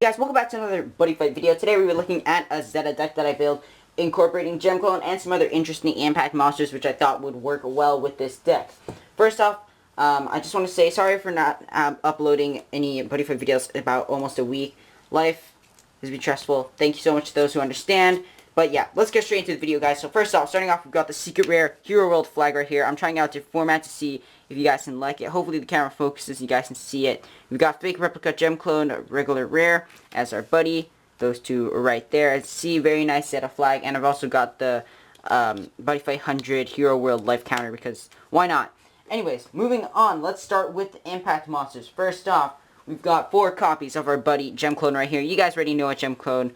Guys, welcome back to another Buddyfight video. Today we were looking at a Zetta deck that I built, incorporating Gemclone and some other interesting impact monsters which I thought would work well with this deck. First off, I just want to say sorry for not uploading any Buddyfight videos about almost a week. Life has been stressful. Thank you so much to those who understand. But yeah, let's get straight into the video, guys. So first off, starting off, we've got the Secret Rare Hero World flag right here. I'm trying out different format to see if you guys can like it. Hopefully the camera focuses, you guys can see it. We've got Fake Replica Gemclone, Regular Rare as our buddy. Those two are right there. See, very nice Zetta flag. And I've also got the Buddyfight 100 Hero World Life Counter because why not? Anyways, moving on, let's start with the impact monsters. First off, we've got 4 copies of our buddy Gemclone right here. You guys already know what Gemclone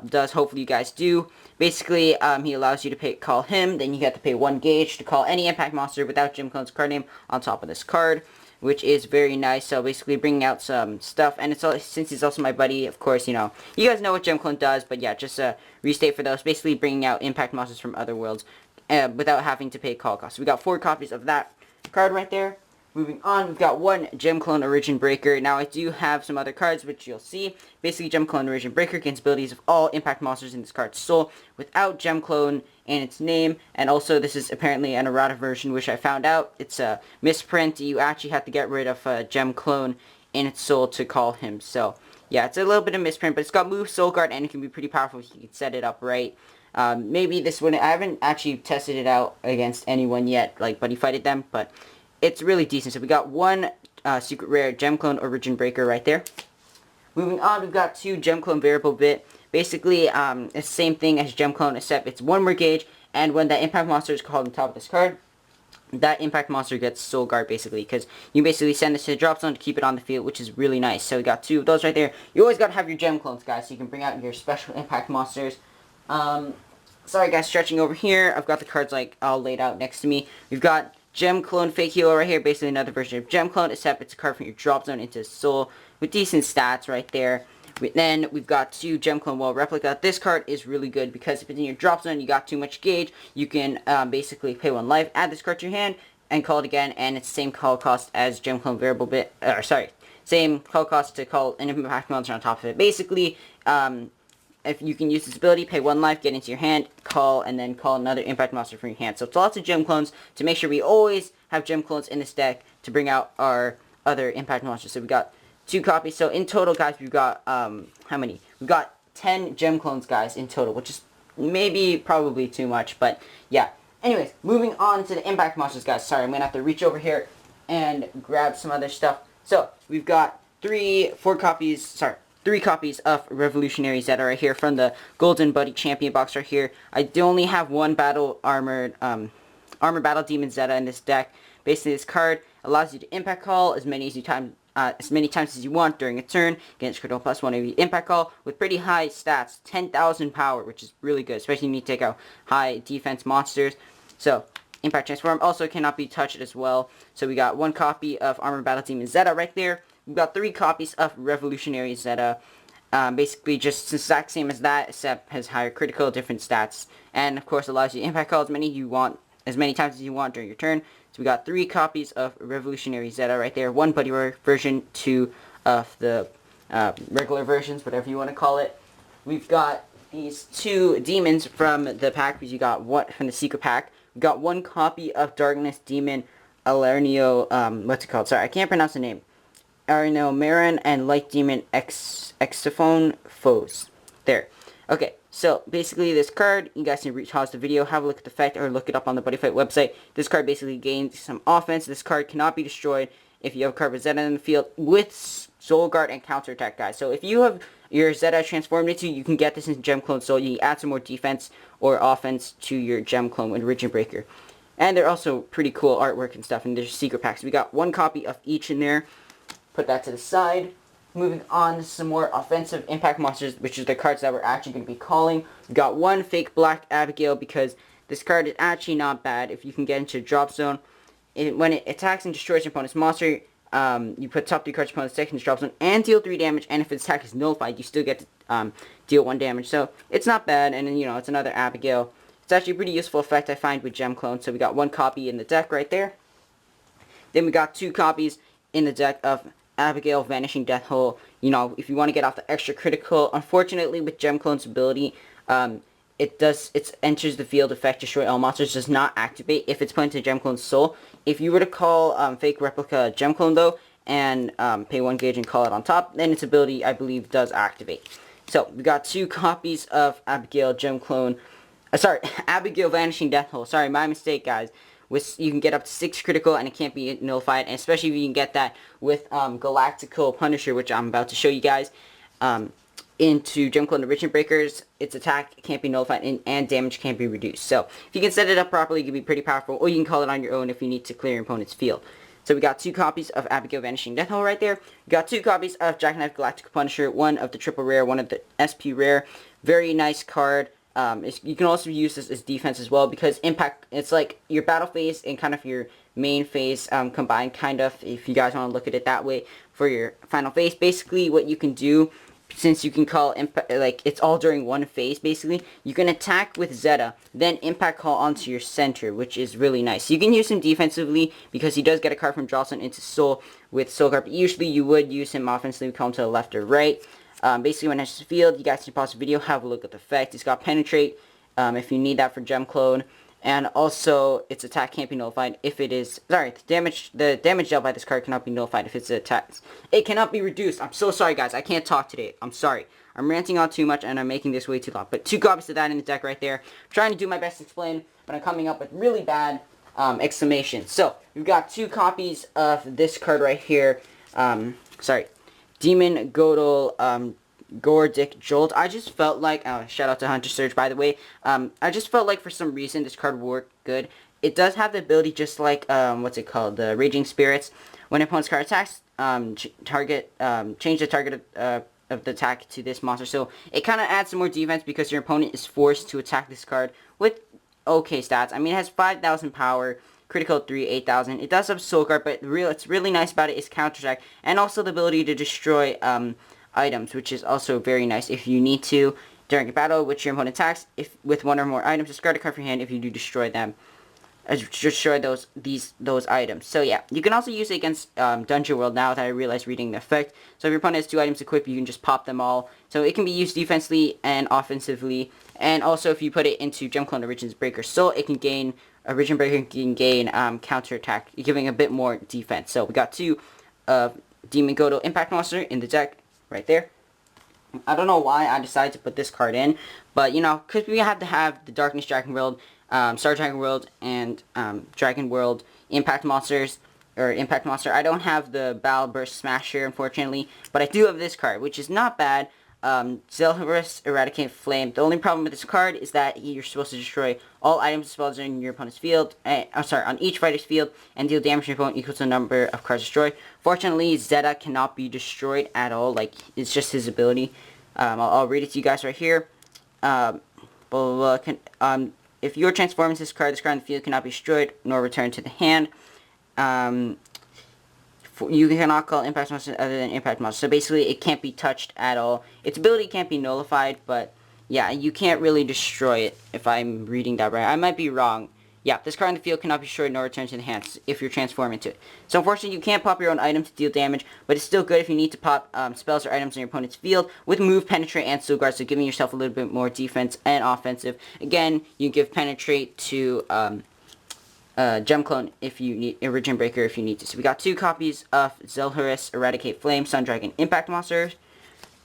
does. Hopefully you guys do. Basically, he allows you to call him, then you have to pay 1 gauge to call any impact monster without Gemclone's card name on top of this card, which is very nice. So basically bringing out some stuff, and it's all, since he's also my buddy, of course, you know, you guys know what Gemclone does, but yeah, just restate for those, basically bringing out impact monsters from other worlds without having to pay call costs. So we got 4 copies of that card right there. Moving on, we've got 1 Gemclone Origin Breaker. Now, I do have some other cards, which you'll see. Basically, Gemclone Origin Breaker gains abilities of all impact monsters in this card's soul without Gemclone in its name. And also, this is apparently an errata version, which I found out. It's a misprint. You actually have to get rid of Gemclone in its soul to call him. So, yeah, it's a little bit of misprint, but it's got move, soul guard, and it can be pretty powerful if you can set it up right. Maybe this one, I haven't actually tested it out against anyone yet, like Buddyfighted them, but it's really decent. So we got 1 Secret Rare Gemclone Origin Breaker right there. Moving on, we've got 2 Gemclone Variable Bit. Basically, it's the same thing as Gemclone, except it's 1 more gauge, and when that impact monster is called on top of this card, that impact monster gets soul guard, basically, because you basically send this to the drop zone to keep it on the field, which is really nice. So we got 2 of those right there. You always got to have your Gemclones, guys, so you can bring out your special impact monsters. Sorry, guys, stretching over here. I've got the cards, like, all laid out next to me. We've got Gemclone Fake Hero right here, basically another version of Gemclone, except it's a card from your drop zone into soul with decent stats right there. Then we've got 2 Gemclone Wall Replica. This card is really good because if it's in your drop zone, you got too much gauge, you can basically pay 1 life, add this card to your hand, and call it again, and it's the same call cost as Gemclone Variable Bit, same call cost to call an impact monster on top of it. Basically, if you can use this ability, pay 1 life, get into your hand, call, and then call another impact monster from your hand. So it's lots of Gemclones to make sure we always have Gemclones in this deck to bring out our other impact monsters. So we got 2 copies. So in total, guys, we've got, how many? We've got 10 Gemclones, guys, in total, which is probably too much, but yeah. Anyways, moving on to the impact monsters, guys. Sorry, I'm going to have to reach over here and grab some other stuff. So we've got 3 copies of Revolutionary Zetta right here from the Golden Buddy Champion box right here. I do only have 1 Battle Armor Battle Demon Zetta in this deck. Basically, this card allows you to impact call as many times as you want during a turn against critical +1 every impact call with pretty high stats, 10,000 power, which is really good, especially when you take out high defense monsters. So, Impact Transform also cannot be touched as well. So we got 1 copy of Armor Battle Demon Zetta right there. We've got 3 copies of Revolutionary Zetta. Basically just the exact same as that, except has higher critical, different stats. And of course allows you to impact call as many times as you want during your turn. So we got 3 copies of Revolutionary Zetta right there. 1 Buddy Rare version, 2 of the regular versions, whatever you want to call it. We've got these 2 demons from the pack, because you got 1 from the secret pack. We got 1 copy of Darkness Demon Alernio, what's it called? Sorry, I can't pronounce the name. Arno Marin and Light Demon Exophone Foes. There. Okay, so basically this card, you guys can pause the video, have a look at the effect, or look it up on the Buddyfight website. This card basically gains some offense. This card cannot be destroyed if you have a card with Zetta in the field with Soul Guard and counterattack, guys. So if you have your Zetta transformed into, you can get this in Gemclone Soul. You add some more defense or offense to your Gemclone with Origin Breaker. And they're also pretty cool artwork and stuff, and there's secret packs. We got 1 copy of each in there. Put that to the side. Moving on to some more offensive impact monsters, which is the cards that we're actually going to be calling. We got 1 fake Black Abigail, because this card is actually not bad if you can get into a drop zone. When it attacks and destroys your opponent's monster, you put top 3 cards your opponent's deck in the drop zone and deal 3 damage, and if its attack is nullified, you still get to deal 1 damage. So it's not bad, and then, you know, it's another Abigail. It's actually a pretty useful effect I find with Gemclone. So we got 1 copy in the deck right there. Then we got 2 copies in the deck of Abigail Vanishing Death Hole, you know, if you want to get off the extra critical. Unfortunately, with Gemclone's ability, it enters the field effect, destroy all monsters, does not activate if it's put into Gemclone's soul. If you were to call fake replica Gemclone though, and pay 1 gauge and call it on top, then its ability, I believe, does activate. So we got 2 copies of Abigail Gemclone. Sorry, Abigail Vanishing Death Hole. Sorry, my mistake, guys. You can get up to 6 critical, and it can't be nullified, and especially if you can get that with Galactical Punisher, which I'm about to show you guys. Into Gemclone Origin Breakers, its attack can't be nullified and damage can't be reduced. So if you can set it up properly, it can be pretty powerful, or you can call it on your own if you need to clear your opponent's field. So we got 2 copies of Abigail Vanishing Death Hole right there. We got 2 copies of Jackknife Galactical Punisher, 1 of the triple rare, 1 of the SP rare. Very nice card. You can also use this as defense as well, because impact, it's like your battle phase and kind of your main phase combined, kind of, if you guys want to look at it that way, for your final phase. Basically, what you can do, since you can call impact, like it's all during one phase, basically, you can attack with Zetta, then impact call onto your center, which is really nice. You can use him defensively because he does get a card from Jocelyn into Soul with Soul Card, but usually you would use him offensively, call him to the left or right. Basically, when it enters the field, you guys can pause the video, have a look at the effect. It's got Penetrate, if you need that for Gemclone, and also its attack can't be nullified if it is, sorry, the damage dealt by this card cannot be nullified if it's attacked. It cannot be reduced. I'm so sorry, guys. I can't talk today. I'm sorry. I'm ranting on too much, and I'm making this way too long. But 2 copies of that in the deck right there. I'm trying to do my best to explain, but I'm coming up with really bad exclamations. So, we've got 2 copies of this card right here. Demon Godel, Gordic Jolt. I just felt like, shout out to Hunter Surge, by the way. I just felt like for some reason this card worked good. It does have the ability, just like, what's it called, the Raging Spirits. When an opponent's card attacks, change the target of the attack to this monster. So it kind of adds some more defense because your opponent is forced to attack this card with okay stats. I mean, it has 5,000 power, critical 3, 8,000. It does have Soul Guard, but it's really nice about it is counterattack, and also the ability to destroy items, which is also very nice if you need to during a battle which your opponent attacks. If with 1 or more items, discard a card from your hand if you do destroy them. Destroy those items. So yeah, you can also use it against Dungeon World now that I realized reading the effect. So if your opponent has 2 items equipped, you can just pop them all. So it can be used defensively and offensively. And also if you put it into Gemclone Origins Breaker Soul, it can gain, Origin Breaker can gain counterattack, giving a bit more defense. So we got 2 Demon Godel Impact Monster in the deck right there. I don't know why I decided to put this card in, but you know, because we have to have the Darkness Dragon World, Star Dragon World, and Dragon World Impact Monsters, or Impact Monster. I don't have the Battle Burst Smasher, unfortunately, but I do have this card, which is not bad. Zetta Eradicate Flame. The only problem with this card is that you're supposed to destroy all items and spells in your opponent's field, on each fighter's field, and deal damage to your opponent equal to the number of cards destroyed. Fortunately, Zetta cannot be destroyed at all, like, it's just his ability. I'll read it to you guys right here. If you're transformed into this card on the field cannot be destroyed, nor returned to the hand. You cannot call Impact Monster other than Impact Monster. So basically, it can't be touched at all. Its ability can't be nullified, but yeah, you can't really destroy it, if I'm reading that right. I might be wrong. Yeah, this card in the field cannot be destroyed nor returned to the hand if you're transformed into it. So unfortunately, you can't pop your own item to deal damage, but it's still good if you need to pop spells or items in your opponent's field with Move, Penetrate, and Soul Guard, so giving yourself a little bit more defense and offensive. Again, you can give Penetrate to Gemclone if you need, Origin Breaker if you need to. So we got 2 copies of Zetta Eradicate Flame, Sun Dragon Impact Monsters.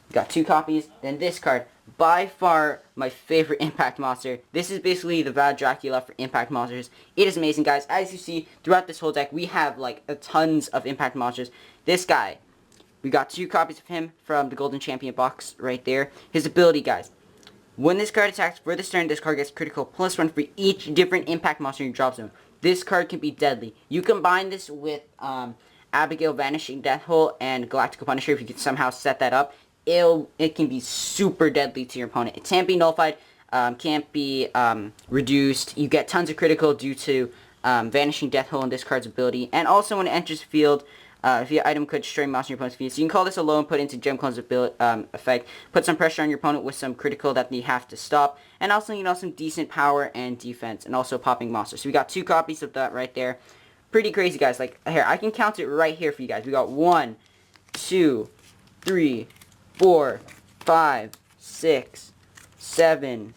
We got 2 copies. Then this card, by far my favorite Impact Monster. This is basically the Vlad Dracula for Impact Monsters. It is amazing, guys. As you see, throughout this whole deck, we have like tons of Impact Monsters. This guy, we got 2 copies of him from the Golden Champion box right there. His ability, guys. When this card attacks for this turn, this card gets critical +1 for each different Impact Monster in your drop zone. This card can be deadly. You combine this with Abigail Vanishing Death Hole and Galactical Punisher. If you can somehow set that up, it can be super deadly to your opponent. It can't be nullified, can't be reduced. You get tons of critical due to Vanishing Death Hole and this card's ability. And also when it enters the field, if your item could destroy monster in your opponent's field. So you can call this alone, put into Gemclone's effect, put some pressure on your opponent with some critical that they have to stop, and also, you know, some decent power and defense, and also popping monsters. So we got 2 copies of that right there. Pretty crazy, guys. Like, here, I can count it right here for you guys. We got 1, 2, 3, 4, 5, 6, 7,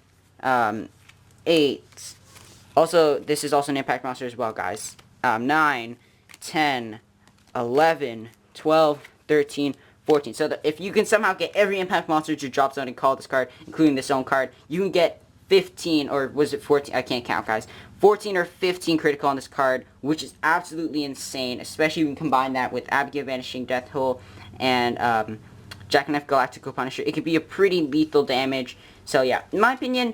8. Also, this is also an impact monster as well, guys. 9, 10, 11, 12, 13, 14. So if you can somehow get every impact monster to drop zone and call this card, including this own card, you can get 15, or was it 14? I can't count, guys. 14 or 15 critical on this card, which is absolutely insane, especially when you combine that with Abigail Vanishing Death Hole and Jackknife Galactical Punisher. It could be a pretty lethal damage. So yeah, in my opinion,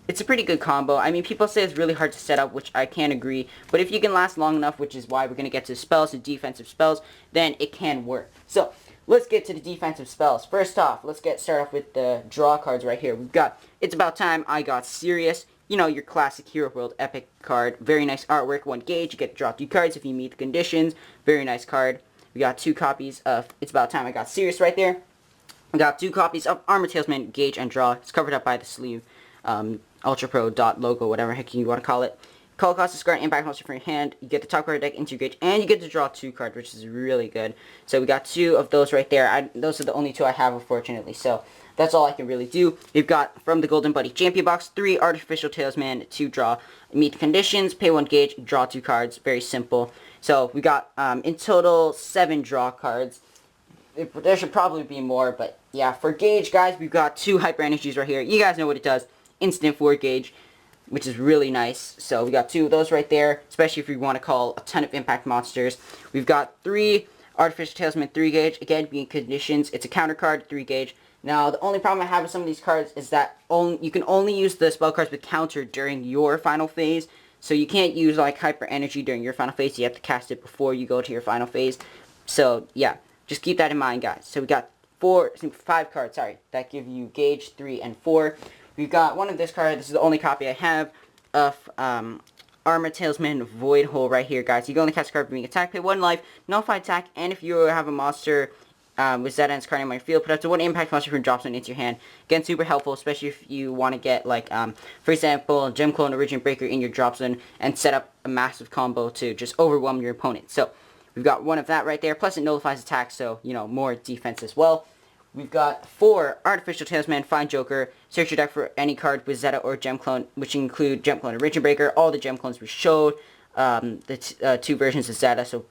it's a pretty good combo. I mean, people say it's really hard to set up, which I can't agree. But if you can last long enough, which is why we're going to get to spells, the defensive spells, then it can work. So, let's get to the defensive spells. First off, let's start off with the draw cards right here. We've got It's About Time, I Got Serious. You know, your classic Hero World epic card. Very nice artwork, 1 gauge. You get to draw 2 cards if you meet the conditions. Very nice card. We got 2 copies of It's About Time, I Got Serious right there. We got 2 copies of Armor Talesman, gauge and draw. It's covered up by the sleeve. Ultra Pro dot logo, whatever heck you want to call it. Color cost, discard an impact monster from your hand. You get the top card of the deck into your gauge, and you get to draw 2 cards, which is really good. So we got 2 of those right there. Those are the only 2 I have, unfortunately. So that's all I can really do. We've got from the Golden Buddy Champion Box 3 Artificial Talisman to draw. Meet the conditions, pay 1 gauge, draw 2 cards. Very simple. So we got in total 7 draw cards. There should probably be more, but yeah, for gauge, guys, we've got 2 Hyper Energies right here. You guys know what it does. Instant 4 gauge, which is really nice. So we got 2 of those right there, especially if you want to call a ton of impact monsters. We've got 3 Artificial Talisman 3 gauge, again being conditions. It's a counter card, 3 gauge. Now the only problem I have with some of these cards is that you can only use the spell cards with counter during your final phase. So you can't use like Hyper Energy during your final phase. You have to cast it before you go to your final phase. So yeah, just keep that in mind, guys. So we got 5 cards, sorry, that give you gauge 3 and 4. We've got one of this card. This is the only copy I have of Armor Talisman Void Hole right here, guys. You can only cast a card being attacked, pay 1 life, nullify attack, and if you have a monster with Zetta and its card in my field, put up to 1 impact monster from drop zone into your hand. Again, super helpful, especially if you want to get, like, for example, Gemclone Origin Breaker in your drop zone and set up a massive combo to just overwhelm your opponent. So, we've got 1 of that right there, plus it nullifies attack, so, you know, more defense as well. We've got 4 Artificial Talisman, Find Joker. Search your deck for any card with Zetta or Gemclone, which include Gemclone Origin Breaker. All the Gemclones we showed. The 2 versions of Zetta. So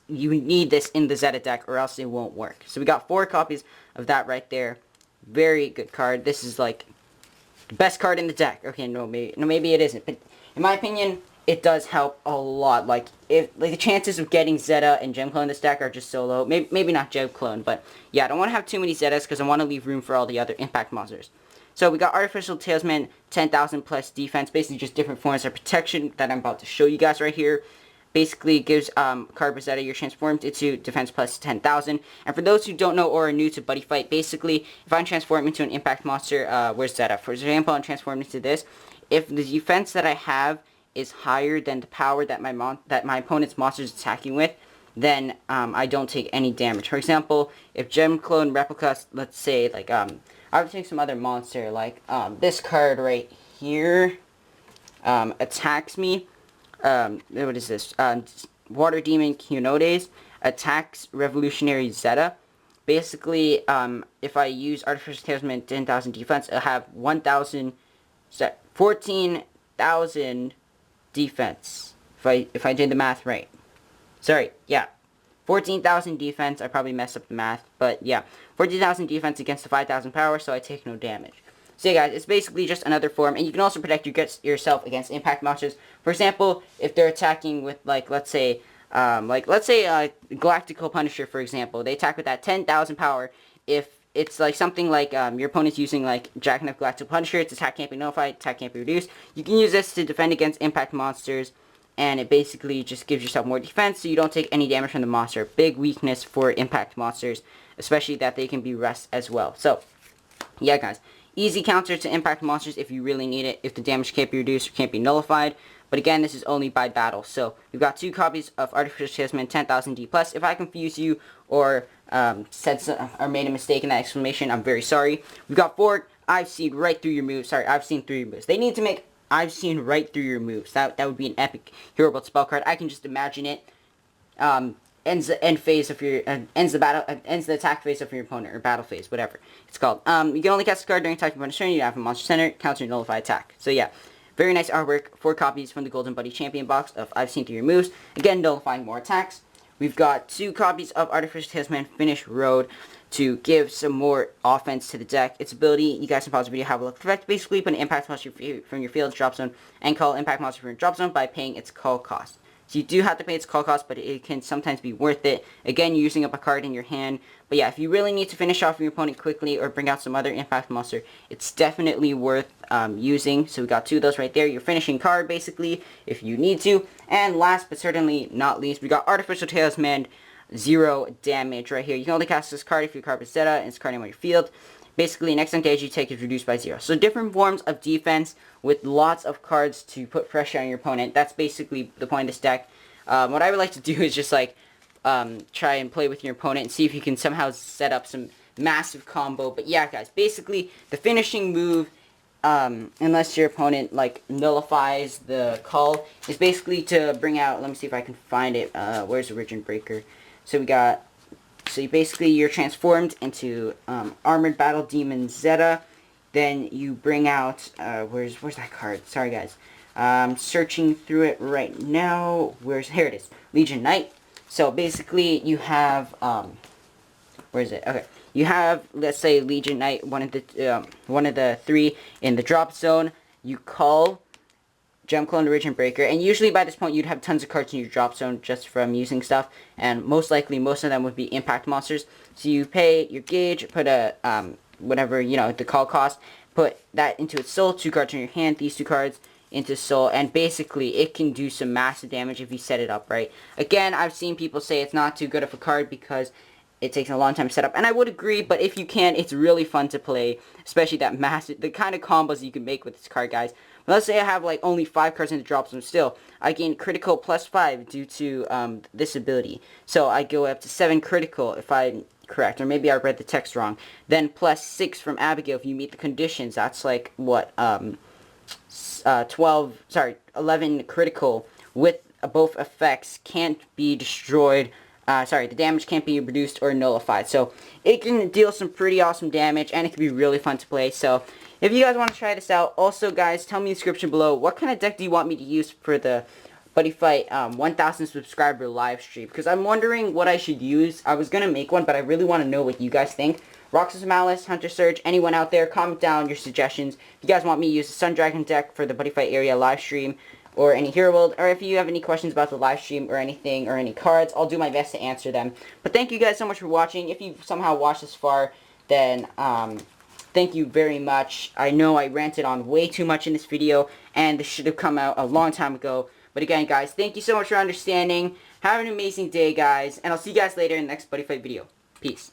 you need this in the Zetta deck or else it won't work. So we got 4 copies of that right there. Very good card. This is like the best card in the deck. Okay, maybe it isn't. But in my opinion, it does help a lot. Like the chances of getting Zetta and Gemclone in this deck are just so low. Maybe not Gemclone, but yeah, I don't want to have too many Zettas because I want to leave room for all the other impact monsters. So we got Artificial Talisman, 10,000 plus defense, basically just different forms of protection that I'm about to show you guys right here. Basically gives card with Zetta you're transformed into defense plus 10,000. And for those who don't know or are new to Buddyfight, basically if I transform into an impact monster, where's Zetta? For example, I'm transformed into this. If the defense that I have is higher than the power that my opponent's monster is attacking with, then I don't take any damage. For example, if Gemclone replicas, let's say, like, I would take some other monster, like this card right here, attacks me. What is this? Water Demon Quinodes attacks Revolutionary Zetta. Basically, if I use Artificial Talisman 10,000 defense, I'll have 14,000 defense. If I did the math right. Sorry, yeah. 14,000 defense. I probably messed up the math, but yeah. 14,000 defense against the 5,000 power, so I take no damage. So yeah, guys, it's basically just another form, and you can also protect yourself against impact monsters. For example, if they're attacking with, like, let's say Galactical Punisher, for example. They attack with that 10,000 power. If it's like something like your opponent's using like Jackknife Galactical Punisher, its attack can't be nullified, attack can't be reduced. You can use this to defend against impact monsters, and it basically just gives yourself more defense so you don't take any damage from the monster. Big weakness for impact monsters, especially that they can be rest as well. So, yeah, guys. Easy counter to impact monsters if you really need it, if the damage can't be reduced or can't be nullified. But again, this is only by battle. So, we've got 2 copies of Artificial Talisman 10,000 D+. If I confuse you or made a mistake in that exclamation, I'm very sorry. We've got 4 I've seen right through your moves. Sorry, I've seen through your moves. They need to make I've seen right through your moves. That would be an epic Hero World spell card. I can just imagine it. ends the end phase of your ends the attack phase of your opponent, or battle phase, whatever it's called. You can only cast a card during attack opponent's turn. You have a monster center, counter, nullify attack. So yeah, very nice artwork. 4 copies from the Golden Buddy Champion box of I've Seen Through Your Moves. Again, nullifying more attacks. We've got 2 copies of Artificial Talisman Finish Road to give some more offense to the deck. Its ability, you guys can pause the video, have a look. Effect, basically put an impact monster from your field's drop zone and call impact monster from your drop zone by paying its call cost. So you do have to pay its call cost, but it can sometimes be worth it. Again, you're using up a card in your hand. But yeah, if you really need to finish off your opponent quickly or bring out some other impact monster, it's definitely worth using. So we got 2 of those right there. Your finishing card, basically, if you need to. And last but certainly not least, we got Artificial Talisman 0 damage right here. You can only cast this card if your card is Zetta and its card name on your field. Basically, next damage you take is reduced by 0. So different forms of defense with lots of cards to put pressure on your opponent. That's basically the point of this deck. What I would like to do is just like try and play with your opponent and see if you can somehow set up some massive combo. But yeah, guys, basically the finishing move, unless your opponent like nullifies the call, is basically to bring out. Let me see if I can find it. Where's Origin Breaker? So we got. So you're transformed into Armored Battle Demon Zetta. Then you bring out, where's that card? Sorry guys. Searching through it right now. Here it is. Legion Knight. So basically you have, where is it? Okay. You have, let's say, Legion Knight, one of the 3 in the drop zone. You call Gemclone, Origin Breaker, and usually by this point you'd have tons of cards in your drop zone just from using stuff, and most likely most of them would be impact monsters. So you pay your gauge, put a whatever, you know, the call cost, put that into its soul, 2 cards in your hand, these 2 cards into soul, and basically it can do some massive damage if you set it up right. Again, I've seen people say it's not too good of a card because it takes a long time to set up, and I would agree, but if you can, it's really fun to play, especially the kind of combos you can make with this card, guys. But let's say I have like only 5 cards in the drop zone still. I gain critical +5 due to this ability. So I go up to 7 critical if I'm correct, or maybe I read the text wrong. Then +6 from Abigail if you meet the conditions. That's like what 11 critical with both effects can't be destroyed. The damage can't be reduced or nullified. So it can deal some pretty awesome damage, and it can be really fun to play. So if you guys want to try this out, also guys, tell me in the description below what kind of deck do you want me to use for the Buddyfight 1,000 subscriber live stream, because I'm wondering what I should use. I was going to make one, but I really want to know what you guys think. Roxas Malice, Hunter Surge, anyone out there, comment down your suggestions. If you guys want me to use the Sun Dragon deck for the Buddyfight area live stream, or any Hero World, or if you have any questions about the live stream or anything, or any cards, I'll do my best to answer them. But thank you guys so much for watching. If you somehow watched this far, then thank you very much. I know I ranted on way too much in this video, and this should have come out a long time ago. But again, guys, thank you so much for understanding. Have an amazing day, guys, and I'll see you guys later in the next Buddyfight video. Peace.